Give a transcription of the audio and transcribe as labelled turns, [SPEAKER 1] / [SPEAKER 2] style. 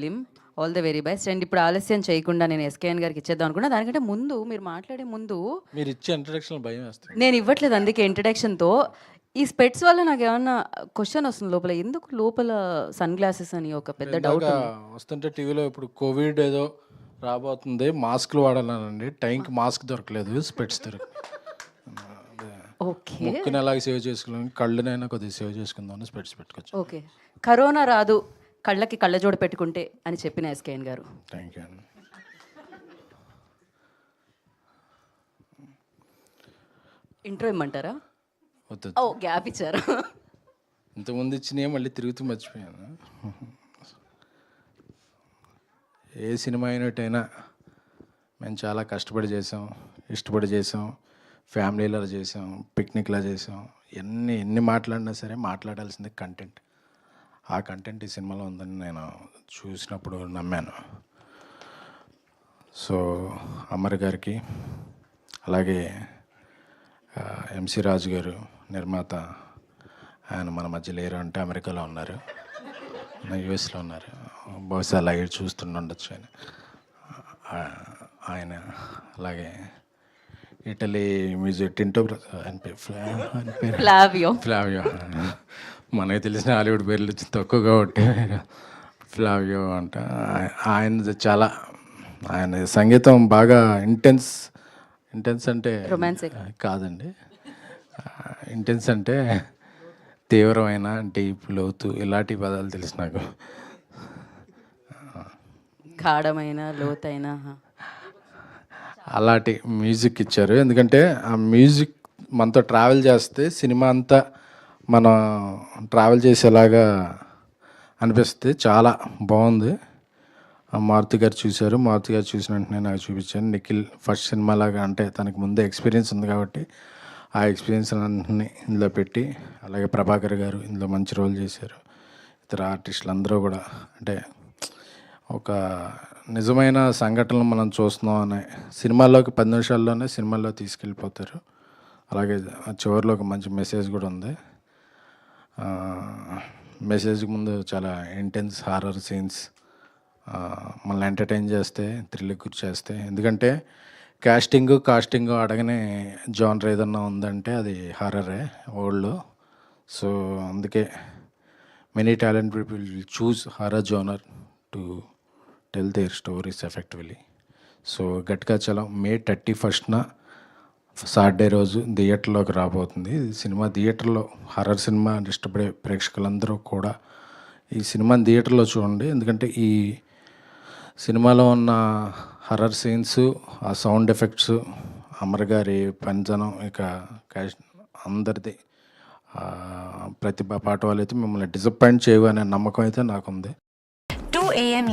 [SPEAKER 1] Film. All the very best. And ఇప్పుడు ఆలస్యం చేయకుండా నేను ఎస్కేఎన్ గారికి ఇచ్చేద్దాం అనుకున్నా. దానికంటే ముందు మీరు మాట్లాడే ముందు
[SPEAKER 2] మీరు ఇచ్చే ఇంట్రడక్షన్ భయం వేస్తుంది.
[SPEAKER 1] నేను ఇవ్వట్లేదు, అందుకే ఇంట్రడక్షన్తో ఈ స్పెట్స్ వల్ల నాకు ఏమన్నా క్వశ్చన్ వస్తుంది లోపల, ఎందుకు లోపల సన్ గ్లాసెస్ అని ఒక పెద్ద డౌట్
[SPEAKER 2] ఇందాక
[SPEAKER 1] ఉంది.
[SPEAKER 2] వస్తుంటే టీవీలో ఇప్పుడు కోవిడ్ ఏదో రాబోతుంది, మాస్క్లు వాడాలనండి. టైంకి మాస్క్ దొరకలేదు, స్పెట్స్ దొరికి
[SPEAKER 1] ఓకే
[SPEAKER 2] ముక్కుని ఎలాగ సేవ్ చేసుకున్నాం, కళ్ళనైనా కొద్దిగా సేవ్ చేసుకుందామని స్పెట్స్ పెట్టుకోవచ్చు.
[SPEAKER 1] ఓకే, కరోనా రాదు కళ్ళకి కళ్ళజోడు పెట్టుకుంటే అని చెప్పిన ఎస్కేఎన్ గారు.
[SPEAKER 2] థ్యాంక్ యూ అండి.
[SPEAKER 1] ఇంట్రో ఇమ్మంటారా?
[SPEAKER 2] వద్దు,
[SPEAKER 1] ఓ గ్యాప్ ఇచ్చారా?
[SPEAKER 2] ఇంతకుముందు ఇచ్చినాయి మళ్ళీ తిరుగుతూ మర్చిపోయాను. ఏ సినిమా అయినట్టయినా మేము చాలా కష్టపడి చేసాం, ఇష్టపడి చేసాం, ఫ్యామిలీలో చేసాం, పిక్నిక్లా చేసాం. ఎన్ని మాట్లాడినా సరే మాట్లాడాల్సింది కంటెంట్. ఆ కంటెంట్ ఈ సినిమాలో ఉందని నేను చూసినప్పుడు నమ్మాను. సో అమర్ గారికి, అలాగే ఎంసీ రాజు గారు నిర్మాత, ఆయన మన మధ్య లేరు అంటే అమెరికాలో ఉన్నారు, యూఎస్లో ఉన్నారు, బహుశా అలాగే చూస్తుండొచ్చు ఆయన. ఆయన అలాగే ఇటలీ మ్యూజిక్ టింటో ఆయన పేరు
[SPEAKER 1] ఫ్లావియో.
[SPEAKER 2] ఫ్లావియో. మనకి తెలిసిన హాలీవుడ్ పేర్లు తక్కువ కాబట్టి ఫ్లావియో అంట. ఆయన చాలా, ఆయన సంగీతం బాగా ఇంటెన్స్ అంటే
[SPEAKER 1] రొమాన్సిక్
[SPEAKER 2] కాదండి, ఇంటెన్స్ అంటే తీవ్రమైన, డీప్, లోతు, ఇలాంటి పదాలు తెలుసు నాకు.
[SPEAKER 1] గాఢమైన లోతైన
[SPEAKER 2] అలాంటి మ్యూజిక్ ఇచ్చారు. ఎందుకంటే ఆ మ్యూజిక్ మనతో ట్రావెల్ చేస్తే సినిమా అంతా మనం ట్రావెల్ చేసేలాగా అనిపిస్తుంది. చాలా బాగుంది. మారుతి గారు చూశారు, మారుతి గారు చూసిన వెంటనే నాకు చూపించాను. నిఖిల్ ఫస్ట్ సినిమా లాగా, అంటే తనకు ముందే ఎక్స్పీరియన్స్ ఉంది కాబట్టి ఆ ఎక్స్పీరియన్స్ అన్నీ ఇందులో పెట్టి, అలాగే ప్రభాకర్ గారు ఇందులో మంచి రోల్ చేశారు. ఇతర ఆర్టిస్టులు అందరూ కూడా, అంటే ఒక నిజమైన సంఘటనలు మనం చూస్తున్నాం అనే సినిమాల్లోకి 10 నిమిషాల్లోనే సినిమాల్లో తీసుకెళ్ళిపోతారు. అలాగే చివరిలో ఒక మంచి మెసేజ్ కూడా ఉంది. మెసేజ్ ముందు చాలా ఇంటెన్స్ హారర్ సీన్స్ మనల్ని ఎంటర్టైన్ చేస్తే, థ్రిల్ గురి చేస్తే. ఎందుకంటే కాస్టింగ్ అడగనే జానర్ ఏదన్నా ఉందంటే అది హారరే వరల్డ్లో. సో అందుకే many talent people choose horror genre to tell their stories effectively. So గట్టిగా చలం మే 31న సాటర్డే రోజు థియేటర్లోకి రాబోతుంది. ఈ సినిమా థియేటర్లో, హర్రర్ సినిమా ఇష్టపడే ప్రేక్షకులందరూ కూడా ఈ సినిమాని థియేటర్లో చూడండి. ఎందుకంటే ఈ సినిమాలో ఉన్న హర్రర్ సీన్స్, ఆ సౌండ్ ఎఫెక్ట్స్, అమర్ గారి పంచనం, ఇక అందరిది ప్రతిభా పాట వాళ్ళైతే మిమ్మల్ని డిసప్పాయింట్ చేయవు అనే నమ్మకం అయితే నాకుంది.
[SPEAKER 3] 2 a.m.